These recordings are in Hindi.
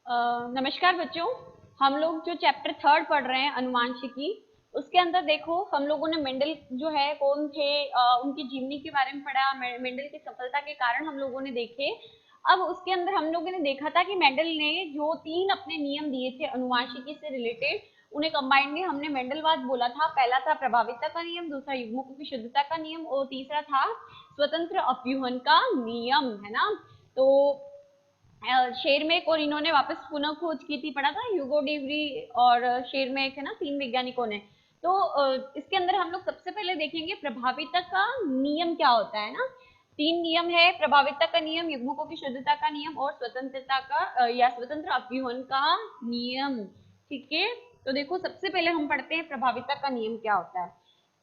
नमस्कार बच्चों। हम लोग जो चैप्टर थर्ड पढ़ रहे हैं अनुवांशिकी, उसके अंदर देखो हम लोगों ने मेंडल जो है कौन थे, उनकी जीवनी के बारे में पढ़ा। मेंडल की सफलता के कारण हम लोगों ने देखे। अब उसके अंदर हम लोगों ने देखा था कि मेंडल ने जो तीन अपने नियम दिए थे अनुवांशिकी से रिलेटेड, उन्हें कंबाइंडली हमने मेंडलवाद बोला था। पहला था प्रभाविता का नियम, दूसरा युग्मकों की शुद्धता का नियम और तीसरा था स्वतंत्र अपव्यूहन का नियम, है ना। तो शेरमेक और इन्होंने वापस पुनः खोज की थी, पढ़ा था ह्यूगो डिवरी और शेरमेक, है ना, तीन वैज्ञानिकों ने। तो इसके अंदर हम लोग सबसे पहले देखेंगे प्रभाविता का नियम क्या होता है ना। तीन नियम है, प्रभाविता का नियम, युग्मकों की शुद्धता का नियम और स्वतंत्रता का या स्वतंत्र अपव्यूहन का नियम। ठीक है, तो देखो सबसे पहले हम पढ़ते हैं प्रभाविता का नियम क्या होता है।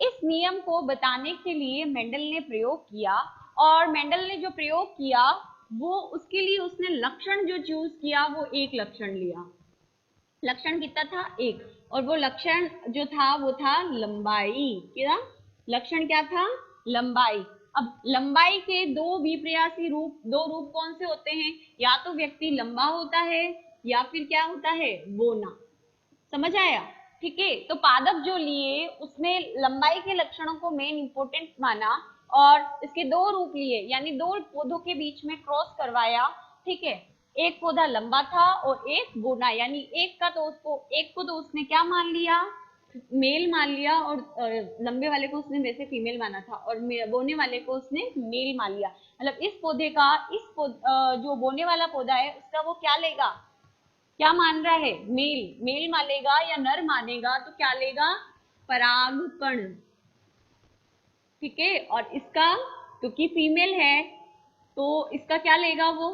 इस नियम को बताने के लिए मेंडल ने प्रयोग किया, और मेंडल ने जो प्रयोग किया वो उसके लिए उसने लक्षण जो चूज किया वो एक लक्षण लिया। लक्षण कितना था? एक। और वो लक्षण जो था वो था लंबाई। क्या लक्षण क्या था? लंबाई। अब लंबाई के दो विप्रयासी रूप, दो रूप कौन से होते हैं? या तो व्यक्ति लंबा होता है या फिर क्या होता है? बोना। समझ आया? ठीक है, तो पादप जो लिए उसने लंबाई के लक्षणों को मेन इंपोर्टेंट माना और इसके दो रूप लिए, यानी दो पौधों के बीच में क्रॉस करवाया। ठीक है, एक पौधा लंबा था और एक बोना, यानी एक का तो उसको, एक को तो उसने क्या मान लिया? मेल मान लिया, और लंबे वाले को उसने वैसे फीमेल माना था और बोने वाले को उसने मेल मान लिया। मतलब इस पौधे का, जो बोने वाला पौधा है उसका वो क्या लेगा? क्या मान रहा है? मेल। मेल मानेगा या नर मानेगा तो क्या लेगा? परागकण। ठीक है, और इसका क्योंकि फीमेल है तो इसका क्या लेगा वो?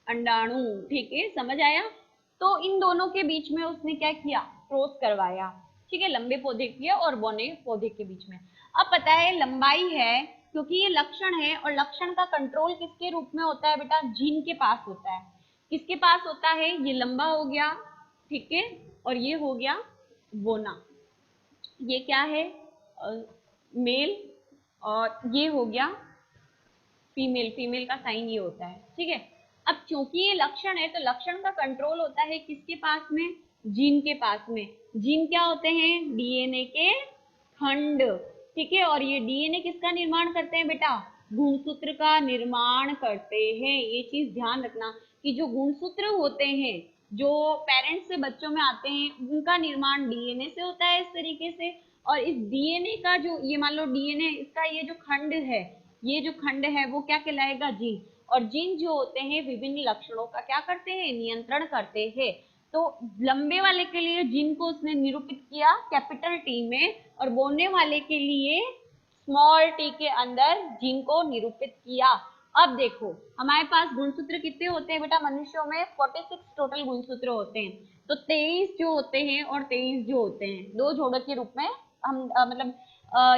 अंडाणु। ठीक है, समझ आया? तो इन दोनों के बीच में उसने क्या किया? क्रॉस करवाया। ठीक है, लंबे पौधे के और बौने पौधे के बीच में। अब पता है लंबाई है क्योंकि ये लक्षण है, और लक्षण का कंट्रोल किसके रूप में होता है बेटा? जीन के पास होता है। किसके पास होता है? ये लंबा हो गया, ठीक है, और ये हो गया बोना। ये क्या है? मेल, और ये हो गया फीमेल। फीमेल का साइन ये होता है। ठीक है, अब क्योंकि ये लक्षण है तो लक्षण का कंट्रोल होता है किसके पास में? जीन के पास में। जीन क्या होते हैं? डीएनए के खंड। ठीक है, और ये डीएनए किसका निर्माण करते हैं बेटा? गुणसूत्र का निर्माण करते हैं। ये चीज ध्यान रखना कि जो गुणसूत्र होते हैं जो पेरेंट्स से बच्चों में आते हैं उनका निर्माण डीएनए से होता है इस तरीके से। और इस डीएनए का जो, ये मान लो डीएनए, इसका ये जो खंड है, ये जो खंड है वो क्या कहलाएगा? जीन। और जीन जो होते हैं विभिन्न लक्षणों का क्या करते हैं? नियंत्रण करते हैं। तो लंबे वाले के लिए जीन को उसने निरूपित किया कैपिटल टी में, और बोलने वाले के लिए स्मॉल टी के अंदर जीन को निरूपित किया। अब देखो हमारे पास गुणसूत्र कितने होते हैं बेटा मनुष्यों में? 46 टोटल गुणसूत्र होते हैं। तो 23 जो होते हैं और 23 जो होते हैं, दो जोड़ों के रूप में हम मतलब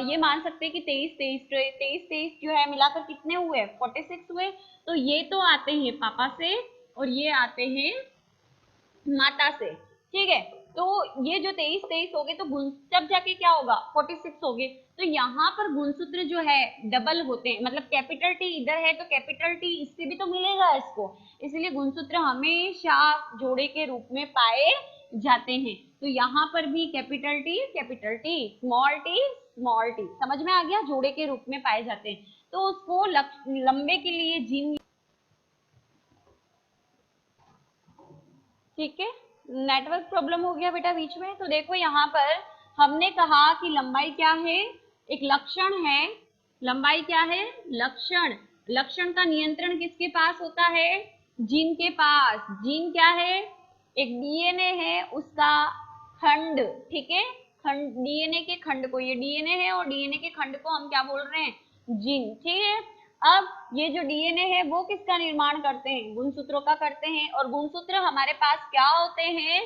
ये मान सकते हैं कि 23 जो है मिलाकर कितने हुए? 46 हुए। तो ये तो आते हैं पापा से और ये आते हैं माता से। ठीक है, तो ये जो 23 हो गए तो गुण जब जाके क्या होगा? 46 हो गए। तो यहाँ पर गुणसूत्र जो है डबल होते हैं, मतलब कैपिटल टी इधर है तो कैपिटल टी इससे भी तो मिलेगा इसको, इसलिए गुणसूत्र हमेशा जोड़े के रूप में पाए जाते हैं। तो यहाँ पर भी कैपिटल टी, स्मॉल टी, समझ में आ गया? जोड़े के रूप में पाए जाते हैं। तो उसको लंबे के लिए जीन। ठीक है, नेटवर्क प्रॉब्लम हो गया बेटा बीच में। तो देखो यहाँ पर हमने कहा कि लंबाई क्या है? एक लक्षण है। लंबाई क्या है? लक्षण। लक्षण का नियंत्रण किसके पास होता है? जीन के पास। जीन क्या है? एक डीएनए है उसका खंड। ठीक है, खंड, डीएनए के खंड को, ये डीएनए है और डीएनए के खंड को हम क्या बोल रहे हैं? जीन। ठीक है, अब ये जो डीएनए है वो किसका निर्माण करते हैं? गुणसूत्रों का करते हैं। और गुणसूत्र हमारे पास क्या होते हैं?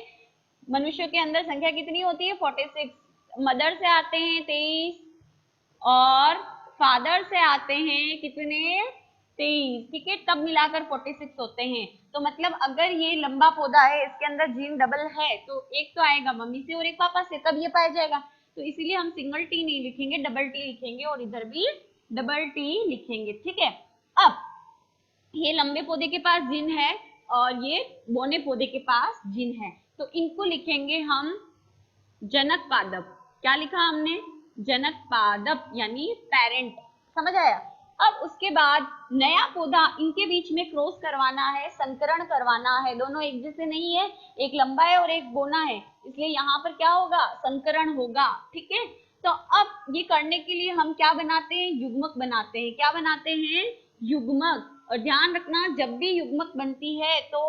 मनुष्य के अंदर संख्या कितनी होती है? 46। मदर से आते हैं 23 और फादर से आते हैं कितने? 23। ठीक है, तब मिलाकर 46 होते हैं। तो मतलब अगर ये लंबा पौधा है, इसके अंदर जीन डबल है, तो एक तो आएगा मम्मी से और एक पापा से, तब ये पाया जाएगा। तो इसीलिए हम सिंगल टी नहीं लिखेंगे, डबल टी लिखेंगे, और इधर भी डबल टी लिखेंगे। ठीक है, अब ये लंबे पौधे के पास जीन है और ये बोने पौधे के पास जिन है। तो इनको लिखेंगे हम जनक पादप। क्या लिखा हमने? जनक पादप यानी पेरेंट। समझ आया? अब उसके बाद नया पौधा इनके बीच में क्रॉस करवाना है, संकरण करवाना है। दोनों एक जैसे नहीं है, एक लंबा है और एक बोना है, इसलिए यहाँ पर क्या होगा? संकरण होगा। ठीक है, तो अब ये करने के लिए हम क्या बनाते हैं? युग्मक बनाते हैं। क्या बनाते हैं? युग्मक। और ध्यान रखना, जब भी युग्मक बनती है तो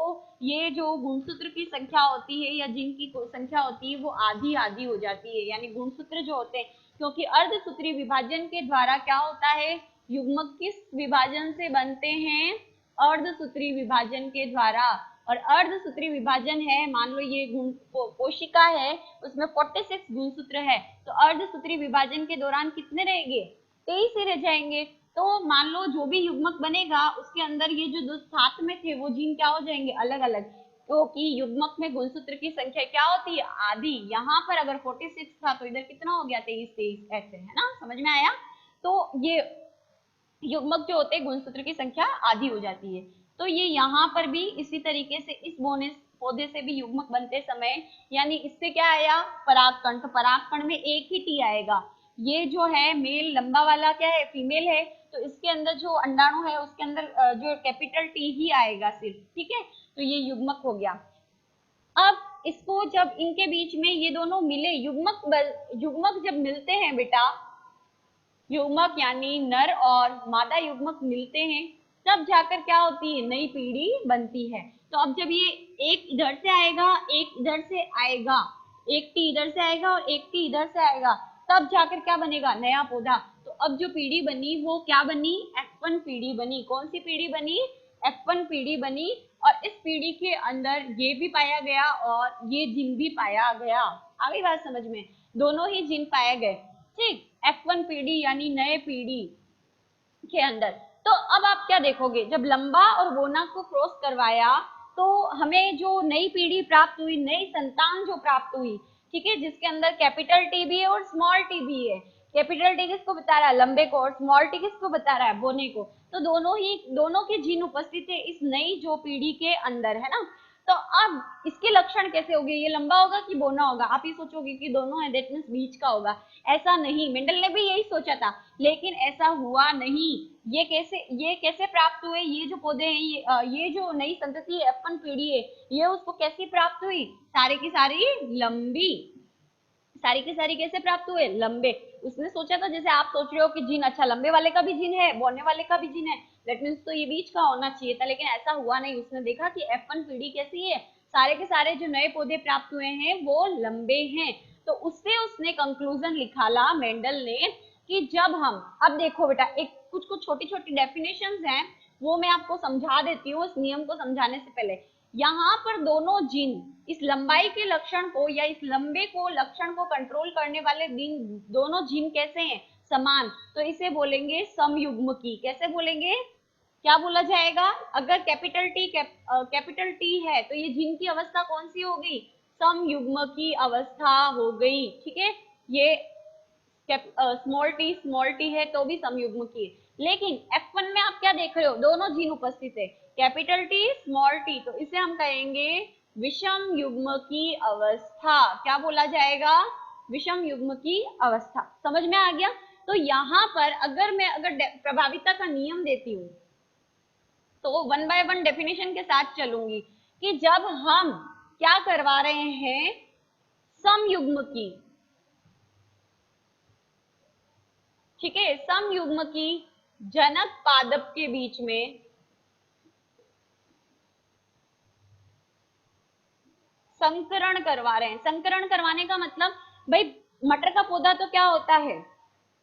ये जो गुणसूत्र की संख्या होती है या जिनकी संख्या होती है वो आधी आधी हो जाती है, यानी गुणसूत्र जो होते हैं, क्योंकि अर्धसूत्री विभाजन के द्वारा क्या होता है? युग्मक किस विभाजन से बनते हैं? अर्धसूत्री विभाजन के द्वारा। और अर्धसूत्री विभाजन है, मान लो ये कोशिका है, उसमें 46 गुणसूत्र है, तो अर्धसूत्री विभाजन के दौरान कितने रहेंगे? 23 ही रह जाएंगे। तो मान लो जो भी युग्मक बनेगा उसके अंदर ये जो दो साथ में थे वो जीन क्या हो जाएंगे? अलग अलग। क्योंकि तो युग्मक में गुणसूत्र की संख्या क्या होती है? आधी। यहाँ पर अगर 46 था तो इधर कितना हो गया? 23 ऐसे, है ना? समझ में आया? तो ये युग्मक जो होते हैं गुणसूत्र की संख्या आधी हो जाती है। तो ये यहाँ पर भी इसी तरीके से इस बोने पौधे से भी युग्मक बनते समय, यानी इससे क्या आया? परागकण। तो परागकण में एक ही टी आएगा। ये जो है मेल लंबा वाला क्या है? फीमेल है, तो इसके अंदर जो अंडाणु है उसके अंदर जो कैपिटल टी ही आएगा सिर्फ। ठीक है, तो ये युग्मक हो गया। अब इसको जब इनके बीच में ये दोनों मिले, युग्मक जब मिलते हैं बेटा, युग्मक यानी नर और मादा युग्मक मिलते हैं, तब जाकर क्या होती है? नई पीढ़ी बनती है। तो अब जब ये एक इधर से आएगा, एक इधर से आएगा, एक टी इधर से आएगा और एक टी इधर से आएगा, तब जाकर क्या बनेगा? नया पौधा। तो अब जो पीढ़ी बनी वो क्या बनी? F1 पीढ़ी बनी। कौन सी पीढ़ी बनी? F1 पीढ़ी बनी। और इस पीढ़ी के अंदर ये भी पाया गया और ये जिन भी पाया गया। आ गई बात समझ में? दोनों ही जिन पाए गए। ठीक, F1 पीढ़ी यानी नए पीढ़ी के अंदर। तो अब आप क्या देखोगे? जब लंबा और बोना को क्रॉस करवाया तो हमें जो नई पीढ़ी प्राप्त हुई, नई संतान जो प्राप्त हुई, ठीक है, जिसके अंदर कैपिटल टी भी है और स्मॉल टी भी है। कैपिटल टी किसको बता रहा है? लंबे को। और स्मॉल टी किसको बता रहा है? बोने को। तो दोनों के जीन उपस्थित है इस नई जो पीढ़ी के अंदर, है ना? तो अब इसके लक्षण कैसे होंगे? ये लंबा होगा कि बोना होगा? आप ही सोचोगे कि दोनों है, दैट मींस बीच का होगा। ऐसा नहीं, मेंडल ने भी यही सोचा था, लेकिन ऐसा हुआ नहीं। ये कैसे प्राप्त हुए? ये जो पौधे हैं, ये जो नई संतति है, F1 पीढ़ी है, ये उसको कैसी प्राप्त हुई? सारी की सारी लंबी। सारी की सारी कैसे प्राप्त हुए? लंबे। उसने सोचा था, जैसे आप सोच रहे हो कि जीन, अच्छा लंबे वाले का भी जीन है, बोने वाले का भी जीन है, दैट मीन्स तो ये बीच का होना चाहिए था, लेकिन ऐसा हुआ नहीं। उसने देखा कि F1 पीढ़ी कैसी है, सारे के सारे जो नए पौधे प्राप्त हुए हैं वो लंबे हैं। तो उससे उसने कंक्लूजन निकाला मेंडल ने कि जब हम, अब देखो बेटा, एक कुछ कुछ छोटी छोटी डेफिनेशंस हैं, वो मैं आपको समझा देती हूँ इस नियम को समझाने से पहले। यहाँ पर दोनों जीन इस लंबाई के लक्षण को या इस लंबे को लक्षण को कंट्रोल करने वाले दोनों जीन कैसे हैं? समान। तो इसे बोलेंगे समयुग्मकी। कैसे बोलेंगे? क्या बोला जाएगा? अगर कैपिटल टी है तो ये जीन की अवस्था कौन सी हो गई? समयुग्मकी अवस्था हो गई। ठीक है, ये स्मॉल टी है तो भी समयुग्मकी है। लेकिन F1 में आप क्या देख रहे हो? दोनों जीन उपस्थित है, कैपिटल टी स्मॉल टी, तो इसे हम कहेंगे विषम युग्म की अवस्था। क्या बोला जाएगा? विषम युग्म की अवस्था। समझ में आ गया? तो यहाँ पर अगर प्रभाविता का नियम देती हूँ तो 1 बाय 1 डेफिनेशन के साथ चलूंगी कि जब हम क्या करवा रहे हैं? समयुग्म की, ठीक है, समयुग्म की जनक पादप के बीच में संकरण करवा रहे हैं। संकरण करवाने का मतलब, भाई मटर का पौधा तो क्या होता है?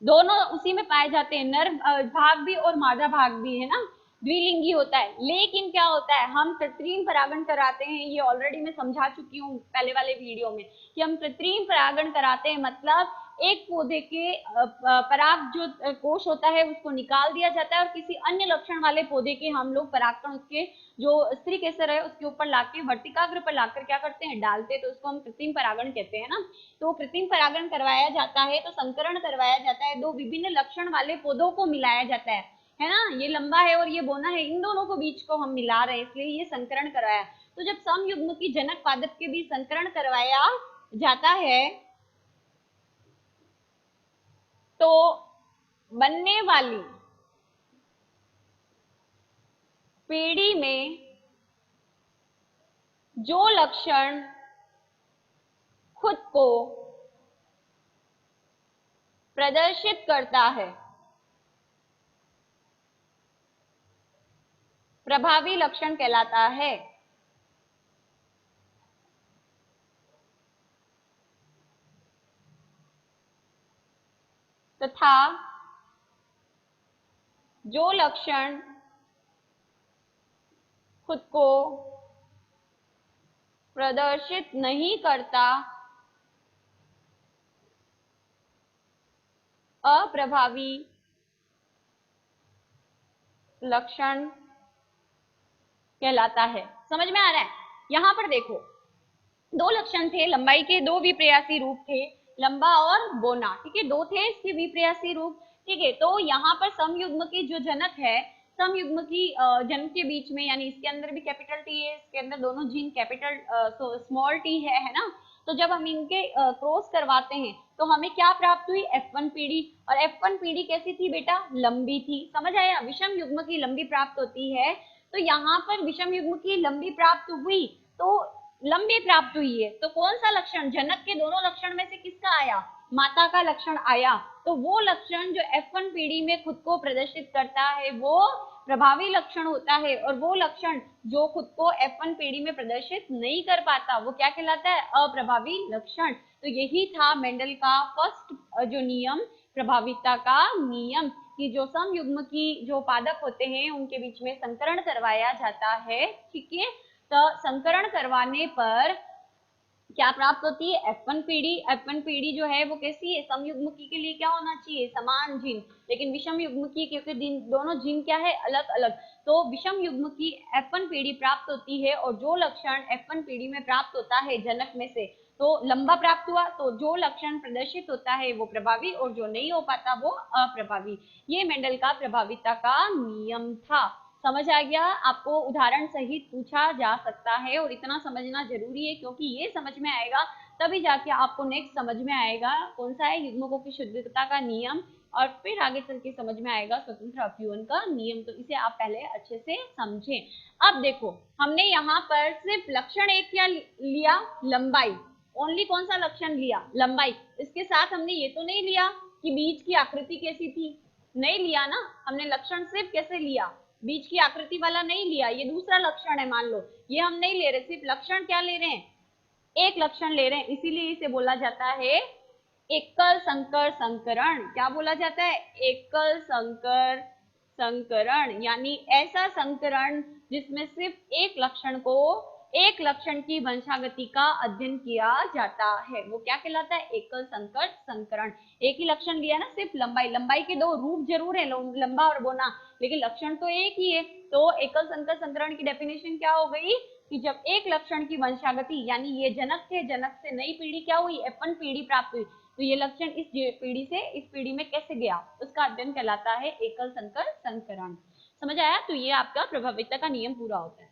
दोनों उसी में पाए जाते हैं, नर भाग भी और मादा भाग भी, है ना? द्विलिंगी होता है। लेकिन क्या होता है, हम कृत्रिम परागण कराते हैं। ये ऑलरेडी मैं समझा चुकी हूँ पहले वाले वीडियो में कि हम कृत्रिम परागण कराते हैं, मतलब एक पौधे के पराग जो कोश होता है उसको निकाल दिया जाता है और किसी अन्य लक्षण वाले पौधे के हम लोग परागकण उसके जो स्त्री केसर है उसके ऊपर लाके वर्तिकाग्र पर लाकर क्या करते हैं? डालते हैं। तो उसको हम कृत्रिम परागण कहते हैं ना। तो कृत्रिम परागण करवाया जाता है, तो संकरण करवाया जाता है, दो विभिन्न लक्षण वाले पौधों को मिलाया जाता है। है ना, ये लंबा है और ये बोना है, इन दोनों को बीच को हम मिला रहे हैं, इसलिए ये संकरण करवाया। तो जब समयुग्म की जनक पादप के बीच संकरण करवाया जाता है तो बनने वाली पीढ़ी में जो लक्षण खुद को प्रदर्शित करता है प्रभावी लक्षण कहलाता है। तथा जो लक्षण खुद को प्रदर्शित नहीं करता अप्रभावी लक्षण कहलाता है। समझ में आ रहा है? यहां पर देखो, दो लक्षण थे, लंबाई के दो विप्रयासी रूप थे, लंबा और बोना, ठीक है, दो थे इसके विप्रयासी रूप, ठीक है। तो यहाँ पर समयुग्म की जो जनक है, समयुग्म की जनक के बीच में, यानी इसके अंदर भी कैपिटल टी है, इसके अंदर दोनों जीन कैपिटल स्मॉल टी है ना। तो जब हम इनके क्रॉस करवाते हैं तो हमें क्या प्राप्त हुई, F1 पीढ़ी। और F1 पीढ़ी कैसी थी बेटा, लंबी थी। समझ आया? विषम युग्म की लंबी प्राप्त होती है। तो यहाँ पर विषम युग्म की लंबी प्राप्त हुई, तो लंबी प्राप्त हुई है, तो कौन सा लक्षण, जनक के दोनों लक्षण में से किसका आया, माता का लक्षण आया। तो वो लक्षण जो F1 पीढ़ी में खुद को प्रदर्शित करता है वो प्रभावी लक्षण होता है, और वो लक्षण जो खुद को F1 पीढ़ी में प्रदर्शित नहीं कर पाता वो क्या कहलाता है, अप्रभावी लक्षण। तो यही था मेंडल का फर्स्ट जो नियम, प्रभाविता का नियम, कि जो समयुग्म की जो पादप होते हैं उनके बीच में संकरण करवाया जाता है, ठीक है। तो संकरण करवाने पर क्या प्राप्त होती है, F1 पीढ़ी। F1 पीढ़ी जो है वो कैसी है, समयुग्मकी के लिए क्या होना चाहिए, समान जीन, लेकिन विषम युग्मकी क्योंकि दोनों जीन क्या है, अलग अलग, तो विषम युग्म की F1 पीढ़ी प्राप्त होती है। और जो लक्षण F1 पीढ़ी में प्राप्त होता है जनक में से, तो लंबा प्राप्त हुआ, तो जो लक्षण प्रदर्शित होता है वो प्रभावी, और जो नहीं हो पाता वो अप्रभावी। ये मेंडल का प्रभाविता का नियम था। समझ आ गया? आपको उदाहरण सहित पूछा जा सकता है, और इतना समझना जरूरी है, क्योंकि ये समझ में आएगा तभी जाके आपको नेक्स्ट समझ में आएगा कौन सा है, युग्मकों की शुद्धता का नियम, और फिर आगे चल के समझ में आएगा स्वतंत्र अपव्यूहन का नियम। तो इसे आप पहले अच्छे से समझें। अब देखो, हमने यहाँ पर सिर्फ लक्षण एक क्या लिया, लंबाई, ओनली कौन सा लक्षण लिया, लंबाई। इसके साथ हमने ये तो नहीं लिया कि बीज की आकृति कैसी थी, नहीं लिया ना, हमने लक्षण सिर्फ कैसे लिया, बीज की आकृति वाला नहीं लिया, ये दूसरा लक्षण है, मान लो ये हम नहीं ले रहे, सिर्फ लक्षण क्या ले रहे हैं, एक लक्षण ले रहे हैं, इसीलिए इसे बोला जाता है एकल संकर संकरण। क्या बोला जाता है, एकल संकर संकरण, यानी ऐसा संकरण जिसमें सिर्फ एक लक्षण को, एक लक्षण की वंशागति का अध्ययन किया जाता है, वो क्या कहलाता है, एकल संकर संकरण। एक ही लक्षण लिया ना, सिर्फ लंबाई, लंबाई के दो रूप जरूर है, लंबा और बोना, लेकिन लक्षण तो एक ही है। तो एकल संकर संकरण की डेफिनेशन क्या हो गई, कि जब एक लक्षण की वंशागति, यानी ये जनक थे, जनक से नई पीढ़ी क्या हुई, F1 पीढ़ी प्राप्त हुई, तो ये लक्षण इस पीढ़ी से इस पीढ़ी में कैसे गया, उसका अध्ययन कहलाता है एकल संकर संकरण। समझ आया? तो ये आपका प्रभाविता का नियम पूरा होता है।